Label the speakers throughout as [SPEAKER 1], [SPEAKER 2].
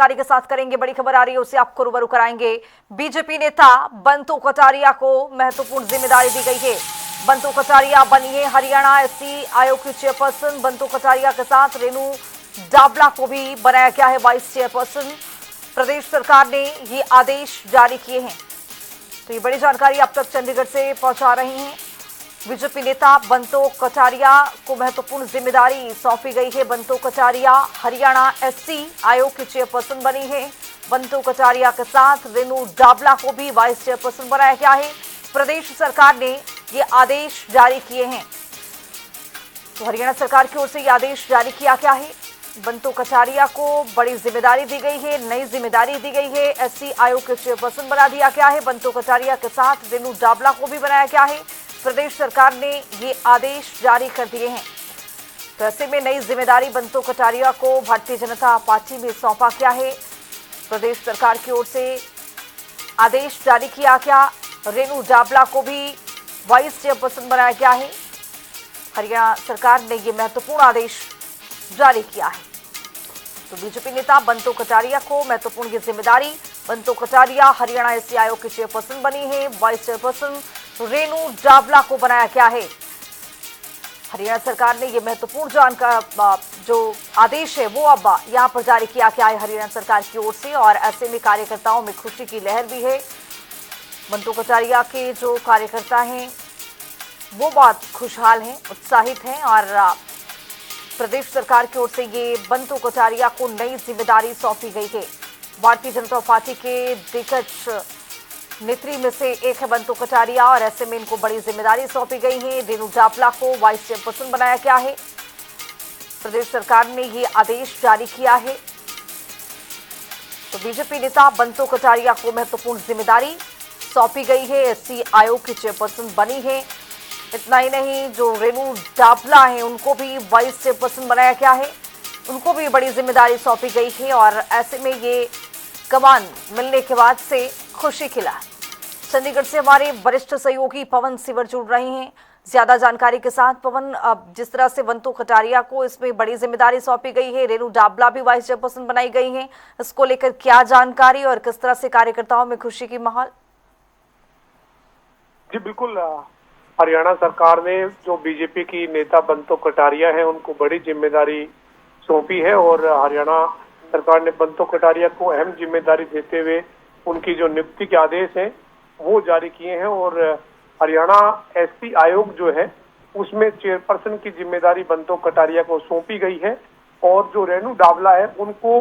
[SPEAKER 1] जानकारी के साथ करेंगे। बड़ी खबर आ रही है, उसे आपको रूबरू कराएंगे। बीजेपी नेता बंतु कटारिया को महत्वपूर्ण जिम्मेदारी दी गई है। बंतु कटारिया बनी है हरियाणा एससी आयोग की चेयरपर्सन। बंतु कटारिया के साथ रेणु डाबला को भी बनाया गया है वाइस चेयरपर्सन। प्रदेश सरकार ने ये आदेश जारी किए हैं। तो ये बड़ी जानकारी अब तक चंडीगढ़ से पहुंचा रही हैं। बीजेपी नेता बंतु कटारिया को महत्वपूर्ण जिम्मेदारी सौंपी गई है। बंतु कटारिया हरियाणा एससी आयोग की चेयरपर्सन बनी है। बंतु कटारिया के साथ रेणु डाबला को भी वाइस चेयरपर्सन बनाया गया है। प्रदेश सरकार ने ये आदेश जारी किए हैं। तो हरियाणा सरकार की ओर से ये आदेश जारी किया गया है। बंतु कटारिया को बड़ी जिम्मेदारी दी गई है, नई जिम्मेदारी दी गई है। एससी आयोग के चेयरपर्सन बना दिया गया है। बंतु कटारिया के साथ रेणु डाबला को भी बनाया गया है। प्रदेश सरकार ने ये आदेश जारी कर दिए हैं। तो ऐसे में नई जिम्मेदारी बंतु कटारिया को भारतीय जनता पार्टी में सौंपा गया है। प्रदेश सरकार की ओर से आदेश जारी किया गया। रेणु डाबला को भी वाइस चेयरपर्सन बनाया गया है। हरियाणा सरकार ने ये महत्वपूर्ण आदेश जारी किया है। तो बीजेपी नेता बंतु कटारिया को महत्वपूर्ण जिम्मेदारी। बंतु कटारिया हरियाणा एससी आयोग की चेयरपर्सन बनी है। वाइस चेयरपर्सन रेणु डाबला को बनाया गया है। हरियाणा सरकार ने यह महत्वपूर्ण जानकारी जो आदेश है वो अब यहां पर जारी किया गया है हरियाणा सरकार की ओर से। और ऐसे में कार्यकर्ताओं में खुशी की लहर भी है। बंतु कटारिया के जो कार्यकर्ता हैं वो बहुत खुशहाल हैं, उत्साहित हैं। और प्रदेश सरकार की ओर से ये बंतु कटारिया को नई जिम्मेदारी सौंपी गई है। भारतीय जनता पार्टी के दिग्गज नेत्री में से एक है बंतु कटारिया और ऐसे में इनको बड़ी जिम्मेदारी सौंपी गई है। रेणु डाबला को वाइस चेयरपर्सन बनाया गया है। प्रदेश सरकार ने ये आदेश जारी किया है। तो बीजेपी नेता बंतु कटारिया को महत्वपूर्ण जिम्मेदारी सौंपी गई है। एससी आयोग की चेयरपर्सन बनी है। इतना ही नहीं, जो रेणु डाबला है उनको भी वाइस चेयरपर्सन बनाया गया है। उनको भी बड़ी जिम्मेदारी सौंपी गई है। और ऐसे में ये कमान मिलने के बाद से खुशी खिला। चंडीगढ़ से हमारे वरिष्ठ सहयोगी पवन सिवर जुड़ रहे हैं ज्यादा जानकारी के साथ। पवन, अब जिस तरह से बंतु कटारिया को इसमें बड़ी जिम्मेदारी सौंपी गई है, रेणु डाबला भी वाइस चेयरपर्सन बनाई गई है, इसको लेकर क्या जानकारी और किस तरह से कार्यकर्ताओं में खुशी की माहौल?
[SPEAKER 2] जी बिल्कुल, हरियाणा सरकार ने जो बीजेपी की नेता बंतु कटारिया है उनको बड़ी जिम्मेदारी सौंपी है। और हरियाणा सरकार ने बंतु कटारिया को अहम जिम्मेदारी देते हुए उनकी जो नियुक्ति के आदेश हैं वो जारी किए हैं। और हरियाणा एससी आयोग जो है उसमें चेयरपर्सन की जिम्मेदारी बंतु कटारिया को सौंपी गई है। और जो रेणु डाबला है उनको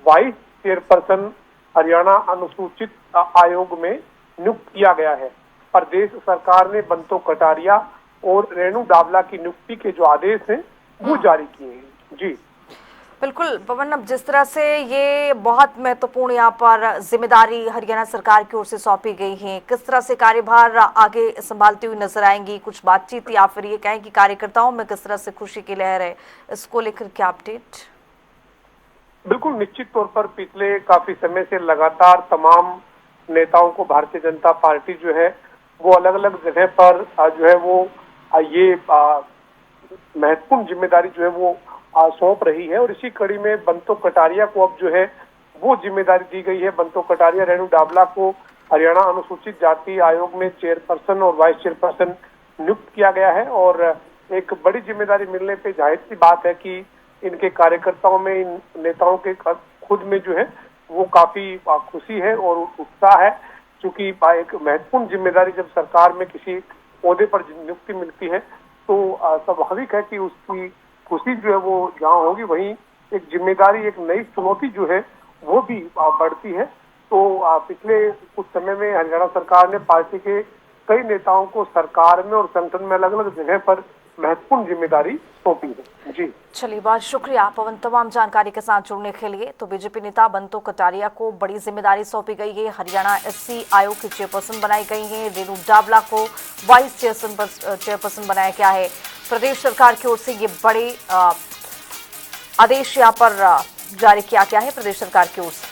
[SPEAKER 2] वाइस चेयरपर्सन हरियाणा अनुसूचित आयोग में नियुक्त किया गया है। प्रदेश सरकार ने बंतु कटारिया और रेणु डाबला की नियुक्ति के जो आदेश हैं वो जारी किए हैं। जी
[SPEAKER 1] बिल्कुल पवन, अब जिस तरह से ये बहुत महत्वपूर्ण यहाँ पर जिम्मेदारी हरियाणा सरकार की ओर से सौंपी गई है, किस तरह से कार्यभार आगे संभालती हुई नजर आएंगी? कुछ बातचीत या फिर ये कहें कि कार्यकर्ताओं में किस तरह से खुशी की लहर है, इसको लेकर क्या अपडेट?
[SPEAKER 2] बिल्कुल, निश्चित तौर पर पिछले काफी समय से लगातार तमाम नेताओं को भारतीय जनता पार्टी जो है वो अलग अलग जगह पर जो है वो ये महत्वपूर्ण जिम्मेदारी जो है वो सौंप रही है। और इसी कड़ी में बंतु कटारिया को अब जो है वो जिम्मेदारी दी गई है। बंतु कटारिया रेणु डाबला को हरियाणा अनुसूचित जाति आयोग में चेयरपर्सन और वाइस चेयरपर्सन नियुक्त किया गया है। और एक बड़ी जिम्मेदारी मिलने पे जाहिर सी बात है कि इनके कार्यकर्ताओं में, इन नेताओं के खुद में जो है वो काफी खुशी है और उत्साह है। क्योंकि एक महत्वपूर्ण जिम्मेदारी जब सरकार में किसी ओहदे पर नियुक्ति मिलती है तो स्वाभाविक है कि उसकी खुशी जो है वो जहाँ होगी वहीं एक जिम्मेदारी, एक नई चुनौती जो है वो भी बढ़ती है। तो पिछले कुछ समय में हरियाणा सरकार ने पार्टी के कई नेताओं को सरकार में और संगठन में अलग अलग जगह पर महत्वपूर्ण जिम्मेदारी सौंपी है। जी
[SPEAKER 1] चलिए, बहुत शुक्रिया पवन तमाम जानकारी के साथ जुड़ने के लिए। तो बीजेपी नेता बंतु कटारिया को बड़ी जिम्मेदारी सौंपी गई है। हरियाणा एससी आयोग की चेयरपर्सन बनाई गई है। रेणु डाबला को वाइस चेयरपर्सन बनाया गया है। प्रदेश सरकार की ओर से ये बड़े आदेश यहाँ पर जारी किया गया है प्रदेश सरकार की ओर से।